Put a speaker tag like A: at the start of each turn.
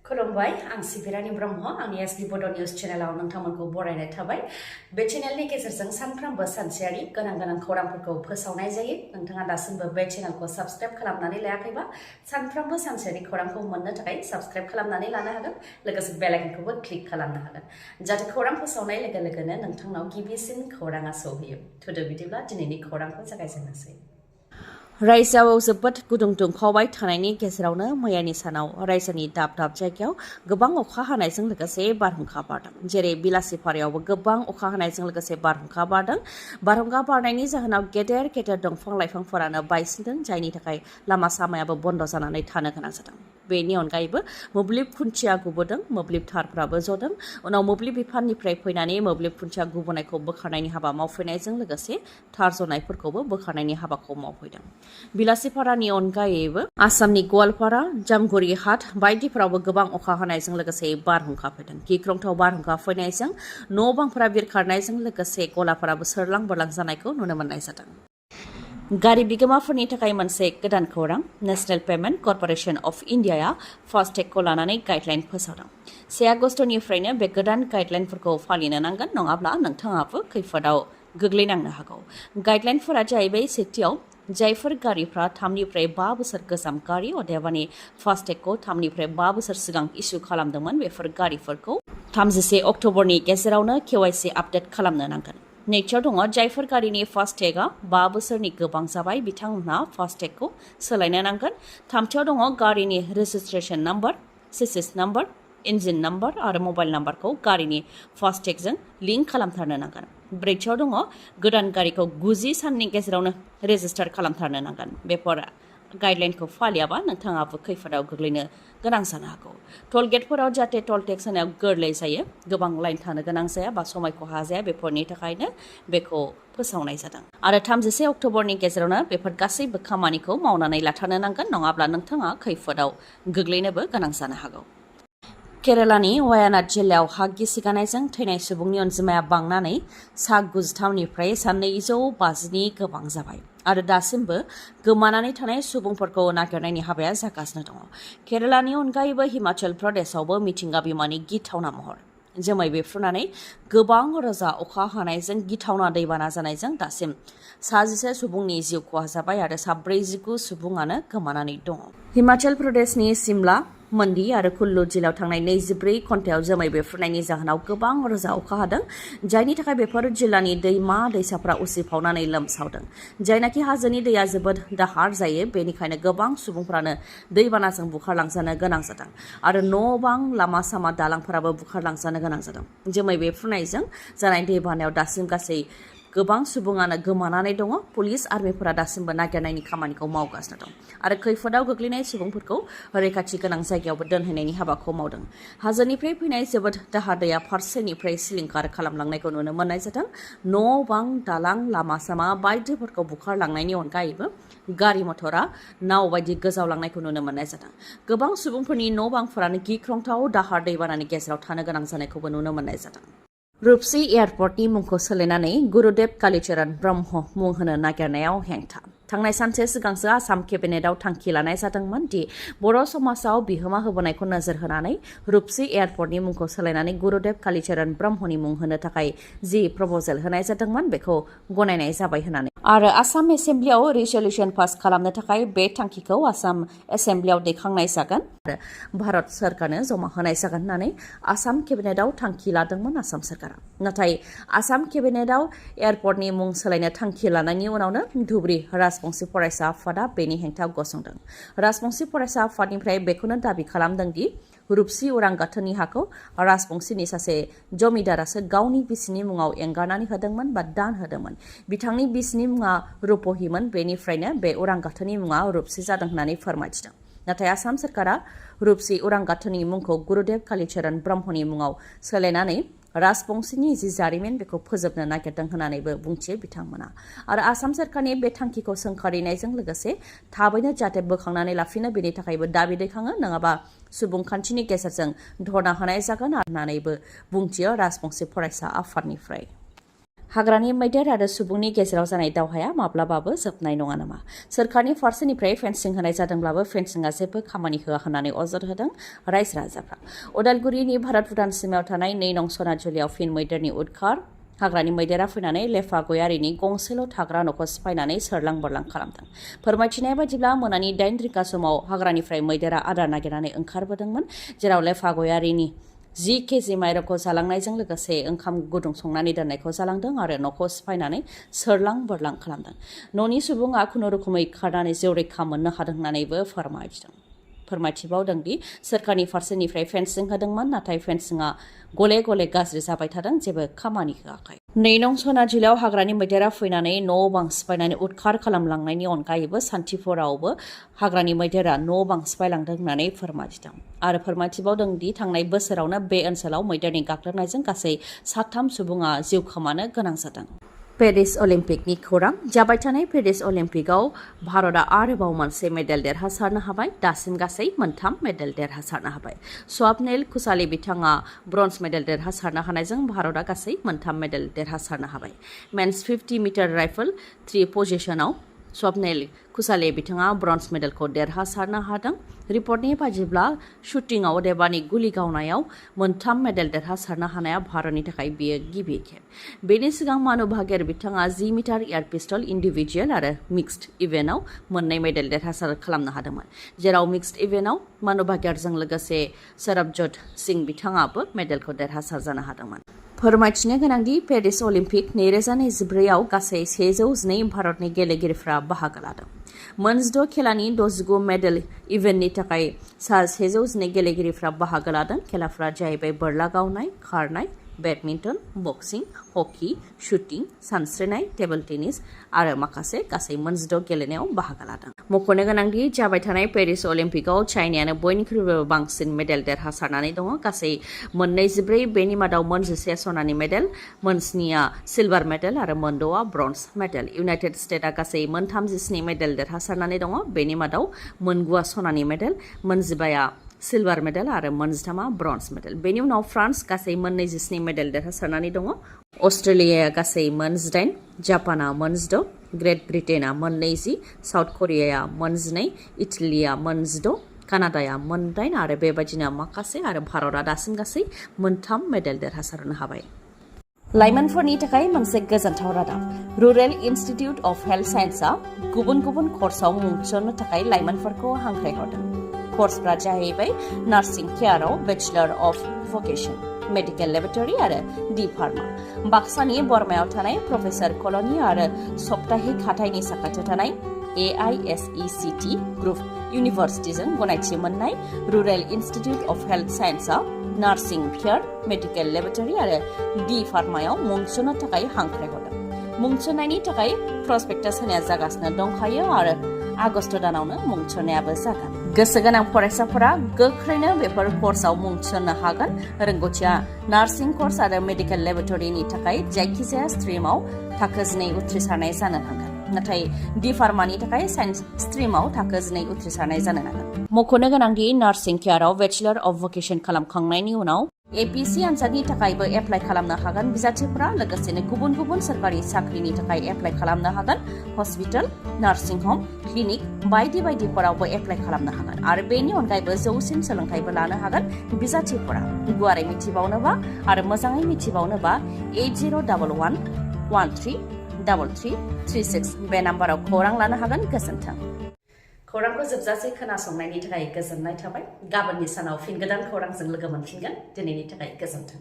A: खुलुमबाय आं सिबि रानि ब्रह्म आंनि एसबि बड' निउज चेनेलाव नोंथांमोनखौ बरायनाय थाबाय बे चेनेलनि गेजेरजों सानफ्रोमबो सानसेयारि गोनां खौरांफोरखौ फोसावनाय जायो नोंथाङा दासिमबो बे चेनेलखौ साबस्क्राइब खालामनानै लायाखैबा सानफ्रोमबो सानसेयारि खौरांखौ मोननो थाखाय साबस्क्राइब खालामनानै लानो हागोन लोगोसे बेल आइकनखौबो क्लिक खालामनो हागोन जाहाथे खौरां फोसावनाय लोगो लोगोनो नोंथांनाव गिबिसिन खौराङा सौहैयो थुदो बिदिब्ला दिनैनि खौरांखौ जागायजेननोसै रायजोआव जोबोद गुदुं दुंखावबाय थानायनि गेजेरावनो मैयानि सानाव रायजोनि दाब दाब जायगायाव गोबां अखा हानायजों लोगोसे बारहुंखा बारदों जेरै बिलासिपारायावबो गोबां अखा हानायजों लोगोसे बारहुंखा बारदों बारहुंखा बारनायनि जाहोनाव गेदेर गेदेर दंफां लाइफांफोरानो बायसिनदों जायनि थाखाय लामा सामायाबो बन्द जानानै थानो गोनां जादों बेनि अनगायैबो मोब्लिब खुन्थिया गुबोदों मोब्लिब थारफ्राबो जदों उनाव मोब्लिब बिफाननिफ्राय फैनानै मोब्लिब खुन्थिया गुबुनायखौ बोखारनायनि हाबा मावफैनायजों लोगोसे थार जनायफोरखौबो बोखारनायनि हाबाखौ मावफैदों बिलासिपारानि अनगायैबो आसामनि गवालपारा जामगुरि हाट बायदिफोरावबो गोबां अखा हानायजों लोगोसे बारहुंखा फैदों गिख्रंथाव बारहुंखा फैनायजों न' बांफोरा बिरखारनायजों लोगोसे गलाफोराबो सोरलां बोरलां जानायखौ नुनो मोननाय जादों गारि बिगोमाफोरनि थाखाय मोनसे गोदान खौरां नेशनेल पेमेन्ट कर्परेसन अफ इन्डियाया फास्टेगखौ लानानै गाइडलाइन फोसावदों 1 आगस्टनिफ्रायनो बे गोदान गाइडलाइनफोरखौ फालिनो नांगोन नङाब्ला नोंथाङाबो खैफोदाव गोग्लैनांनो हागौ गाइडलाइनफोरा जाहैबाय सेथियाव जायफोर गारिफ्रा 3 निफ्राय 5 बोसोर गोजाम गारि अदेबानि फास्टेगखौ 3 निफ्राय 5 बोसोर सिगां इस्यु खालामदोंमोन बेफोर गारिफोरखौ 31 अक्ट'बरनि गेजेरावनो KYC आपडेट खालामनो नांगोन नैथियाव दङ जायफोर गारिनि फास्टेगआ 5 बोसोरनि गोबां जाबाय बिथांमोनहा फास्टेगखौ सोलायनो नांगोन थामथियाव दङ गारिनि registration number chassis number engine number आरो मबाइल नाम्बारखौ गारिनि फास्टेगजों लिंक खालामथारनो नांगोन ब्रैथियाव दङ गोदान गारिखौ 90 साननि गेजेरावनो रेजिस्टार खालामथारनो नांगोन बेफोर गाइडलाइनखौ फालियाबा नोंथाङाबो खैफोदाव गोग्लैनो गोनां जानो हागौ टल गेटफोराव जाहाथे टल टेक्स होनायाव गोरलै जायो गोबां लाइन थानो गोनां जाया बा समय खहा जाया बेफोरनि थाखायनो बेखौ फोसावनाय जादों आरो 31 अक्ट'बरनि गेजेरावनो बेफोर गासैबो खामानिखौ मावनानै लाथारनो नांगोन नङाब्ला नोंथाङा खैफोदाव गोग्लैनोबो गोनां जानो हागौ केरालानि वायानाड जिल्लायाव हा गिसिगानायजों थैनाय सुबुंनि अनजिमाया बांनानै सा 93निफ्राय सा 250नि गोबां जाबाय आरो दासिमबो गोमानानै थानाय सुबुंफोरखौ नागिरनायनि हाबाया जागासिनो दङ केरालानि अनगायैबो हिमाचल प्रदेशआवबो मिथिंगा बिमानि गिथावना महर जोमै बेफ्रुनानै गोबां रोजा अखा हानायजों गिथावना दैबाना जानायजों दासिम 11 सुबुंनि जिउ खहा जाबाय आरो 49 सुबुङानो गोमानानै दङ हिमाचल प्रदेशनि सिमला मन्डी आरो कुल्लु जिल्लायाव थांनाय 24 घन्टायाव जोमै बेफ्रुनायनि जाहोनाव गोबां रोजा अखा हादों जायनि थाखाय बेफोर जिल्लानि दैमा दैसाफ्रा उसिफावनानै लोमसावदों जायनाखि हाजोनि दैया जोबोद दाहार जायो बेनिखायनो गोबां सुबुंफ्रानो दैबानाजों बुखारलांजानो गोनां जादों आरो न' बां लामा सामा दालांफोराबो बुखारलांजानो गोनां जादों जोमै बेफ्रुनायजों जानाय दैबानायाव दासिम गासै गोबां सुबुङानो गोमानानै दङ पुलिस आर्मिफोरा दासिमबो नागिरनायनि खामानिखौ मावगासिनो दं आरो खैफोदाव गोग्लैनाय सुबुंफोरखौ रैखाथि गोनां जायगायावबो दोनहैनायनि हाबाखौ मावदों हाजोनिफ्राय फैनाय जोबोद दाहार दैया फारसेनिफ्राय सिलिंखार खालामलांनायखौ नुनो मोननाय जादों न' बां दालां लामा सामा बायदिफोरखौ बुखारलांनायनि अनगायैबो गारि मथरा नाव बायदि गोजावलांनायखौ नुनो मोननाय जादों गोबां सुबुंफोरनि न' बांफोरानो गिख्रंथाव दाहार दैबानानि गेजेराव थानो गोनां जानायखौबो नुनो मोननाय जादों रुपसी एयारपर्टनि मुंखौ सोलायनानै गुरुदेव कालीचरण ब्रह्म मुं होनो नागिरनायाव हेंथा थांनाय सानसे सिगांसो आसाम केबिनेटआव थांखि लानाय जादोंमोन दि बर' समाजाव बिहोमा होबोनायखौ नोजोर होनानै रुपसी एयारपर्टनि मुंखौ सोलायनानै गुरुदेव कालीचरण ब्रह्मनि मुं होनो थाखाय जि प्रप'जेल होनाय जादोंमोन बेखौ गनायनाय जाबाय होननानै आरो आसाम एसेम्ब्लियाव रिजलिउसन पास खालामनो थाखाय बे थांखिखौ आसाम एसेम्ब्लियाव दैखांनाय जागोन आरो भारत सरकारनो जमा होनाय जागोन होननानै आसाम केबिनेटआव थांखि लादोंमोन आसाम सरकारा नाथाय आसाम केबिनेटआव एयारपर्टनि मुं सोलायनो थांखि लानायनि उनावनो धुब्री राजबंशी फरायसा आफादा बेनि हेंथा गसंदों राजबंशी फरायसा आफादनिफ्राय बेखौनो दाबि खालामदों दि रुपसी उरां गाथोननि हाखौ राजबंशीनि सासे जमिदारासो गावनि बिसिनि मुङाव एंगारनानै होदोंमोन बा दान होदोंमोन बिथांनि बिसिनि मुङा रुपहीमोन बेनिफ्रायनो बे उरां गाथोननि मुङा रुपसी जादों होननानै फोरमायथिदों नाथाय आसाम सरकारा रुपसी उरां गाथोननि मुंखौ गुरुदेव कालीचरण ब्रह्मनि मुङाव सोलायनानै राजबंशीनि जि जारिमिन बेखौ फोजोबनो नागिरदों होननानैबो बुंथियो बिथांमोना आरो आसाम सरकारनि बे थांखिखौ सोंखारिनायजों लोगोसे थाबैनो जाहाथे बोखांनानै लाफिनो बेनि थाखायबो दाबि दैखाङो नङाबा सुबुंखान्थिनि गेजेरजों धरना होनाय जागोन होननानैबो बुंथियो राजबंशी फरायसा आफादनिफ्राय हाग्रानि मैदेर आरो सुबुंनि गेजेराव जानाय दावहाया माब्लाबाबो जोबनाय नङा नामा? सोरखारनि फारसेनिफ्राय फेन्सिं होनाय जादोंब्लाबो फेन्सिंआ जेबो खामानि होआ होननानै अजद होदों रायजो राजाफ्रा। उदालगुरिनि भारत-भुटान सिमायाव थानाय 2 नं सनाजुलियाव फिन मैदेरनि उदखार। हाग्रानि मैदेरा फैनानै लेफा गयारिनि गंसेल' थाग्रा न'खौ सिफायनानै सोरलां बोरलां खालामदों। फोरमायथिनाय बायदिब्ला मोनानि 8 रिंगा समाव हाग्रानिफ्राय मैदेरा आदार नागिरनानै ओंखारबोदोंमोन, जेराव लेफा गयारिनि 10 केजि माइरंखौ जालांनायजों लोगोसे ओंखाम गुदुं संनानै दोननायखौ जालांदों आरो न'खौ सिफायनानै सोरलां बोरलां खालामदों। न'नि सुबुङा खुनुरुखुमै खारनानै जिउ रैखा मोननो हादों होननानैबो फोरमायथिबावदों दि सोरखारनि फारसेनिफ्राय फेन्सिं होदोंमोन, नाथाय फेन्सिंआ गले गले गाज्रि जाबाय थादों, जेबो खामानि होआखै। 2 नं सनाजुलियाव हाग्रानि मैदेरा फैनानै न' बां सिफायनानै उदखार खालामलांनायनि अनगायैबो सान्थिफुरावबो हाग्रानि मैदेरा न' बां सिफायलांदों होननानै फोरमायथिदों आरो फोरमायथिबावदों दि थांनाय बोसोरावनो बे ओनसोलाव मैदेरनि गाग्लोबनायजों गासै 7 सुबुङा जिउ खोमानो गोनां जादों। पेरिस अलिम्पिकनि खौरां। जाबाय थानाय पेरिस अलिम्पिकआव भारतआ आरोबाव मोनसे मेडेल देरहासारनो हाबाय। दासिम गासै 3 मेडेल देरहासारनो हाबाय। स्वप्निल कुसाली बिथाङा ब्रन्ज मेडेल देरहासारनो हानायजों भारतआ गासै 3 मेडेल देरहासारनो हाबाय। मेन्स 50 मिटार राइफल 3 पजिशनाव स्वप्निल कुसाली बिथाङा ब्रन्ज मेडेलखौ देरहासारनो हादों। रिपर्टनि बायदिब्ला शुटिंआव अदेबानि गुलि गावनायाव 3 मेडेल देरहासारनो हानाया भारतनि थाखाय बियो गिबि खेब। बेनि सिगां मानु भागेर बिथाङा 10 मिटार एयार पिस्टल इन्डिभिजुएल आरो मिक्सड इभेन्टआव 2 मेडेल देरहासार खालामनो हादोंमोन, जेराव मिक्सड इभेन्टआव मानु भागेरजों लोगोसे सरबजोत सिंह बिथाङाबो मेडेलखौ देरहासार जानो हादोंमोन। फोरमायथिनो गोनांदि पेरिस अलिम्पिक 2024 आव गासै 112 भारतनि गेलेगिरिफ्रा बाहागो लादों। मोन 6 खेलानि 69 मेडेल इभेन्टनि थाखाय 112 गेलेगिरिफ्रा बाहागो लादों। खेलाफोरा जाहैबाय बोरला गावनाय, खारनाय, बेडमिन्टन, बक्सिं, हकी, शुटिं, सानस्रिनाय, टेबल टेनिस आरो माखासे गासै 6 गेलेनायाव बाहागो लादों। मख'नो गोनांदि जाबाय थानाय पेरिस अलिम्पिकआव चाइनायानो बयनिख्रुइबो बांसिन मेडेल देरहासारनानै दङ, गासै 24, बेनि मादाव 11 सनानि मेडेल, 7 सिलभार मेडेल आरो 6 ब्रन्ज मेडेल। इउनाइटेड स्टेट्सआ गासै 37 मेडेल देरहासारनानै दङ, बेनि मादाव 9 सनानि मेडेल, 15 सिलभार मेडेल आरो 13 ब्रन्ज मेडेल। बेनि उनाव फ्रान्स गासै 29 मेडेल देरहासारनानै दङ, अस्ट्रेलियाया गासै 8, जापानआ 6, ग्रेट ब्रिटेनआ 20, साउथ करियाया 12, इटालिया 6, कानाडाया 8 आरो बेबायदिनो माखासे आरो भारतआ दासिम गासै 3 मेडेल देरहासारनो हाबाय। लाइमोनफोरनि थाखाय मोनसे गोजोनथाव रादाब। रुरेल इनस्टिट्युट अफ हेल्थ साइन्सआ गुबुन गुबुन कर्सआव मुं थिसननो थाखाय लाइमोनफोरखौ हांख्रायहरदों। कर्सफ्रा जाहैबाय nursing केयाराव bachelor of भकेशन, medical laboratory आरो डि फार्मा। बाक्सानि बरमायाव थानाय प्रफेसार कलनि आरो सप्ताहिक हाथाइनि साखाथियाव थानाय AISECT ग्रुप इउनिभार्सिटिजों गनायथि मोननाय रुरेल इनस्टिट्युट अफ हेल्थ साइन्सआ नार्सिं केयार, मेडिकेल लेबरेटरि आरो डि फार्मायाव मुं थिसननो थाखाय हांख्रायहरदों। मुं थिसननायनि थाखाय प्रसपेक्टास होनाया जागासिनो दंखायो आरो आगस्त दानावनो मुं थिसननायाबो जागोन। गोसो गोनां फरायसाफोरा गोख्रैनो बेफोर कर्सआव मुं थिसननो हागोन। रोंग'थिया नार्सिं कर्स आरो मेडिकेल लेबरेटरिनि थाखाय जायखिजाया स्ट्रिमाव थाखो 12 उथ्रिसारनाय जानो नांगोन, नाथाय डि फार्मानि थाखाय साइन्स स्ट्रिमाव थाखो 12 उथ्रिसारनाय जानो नांगोन। मख'नो गोनांदि नार्सिं केयाराव बेचलर अफ भकेशन खालामखांनायनि उनाव APC आनजादनि थाखायबो एप्लाइ खालामनो हागोन बिजाथिफोरा, लोगोसेनो गुबुन गुबुन सोरखारि साख्रिनि थाखाय एप्लाइ खालामनो हागोन। हस्पिटाल, नार्सिं हम, क्लिनिक बायदि बायदिफोरावबो एप्लाइ खालामनो हागोन आरो बेनि अनगायैबो जौसिन सोलोंथाइबो लानो हागोन बिजाथिफोरा। गुवारै मिथिबावनोबा आरो मोजाङै मिथिबावनोबा 8011133336 बे नाम्बाराव खौरां लानो हागोन। गोजोन्थों। खौरांखौ जोबजासे खोनासंनायनि थाखाय गोजोननाय थाबाय। गाबोननि सानाव फिन गोदान खौरांजों लोगो मोनफिनगोन। दिनैनि थाखाय गोजोन्थों।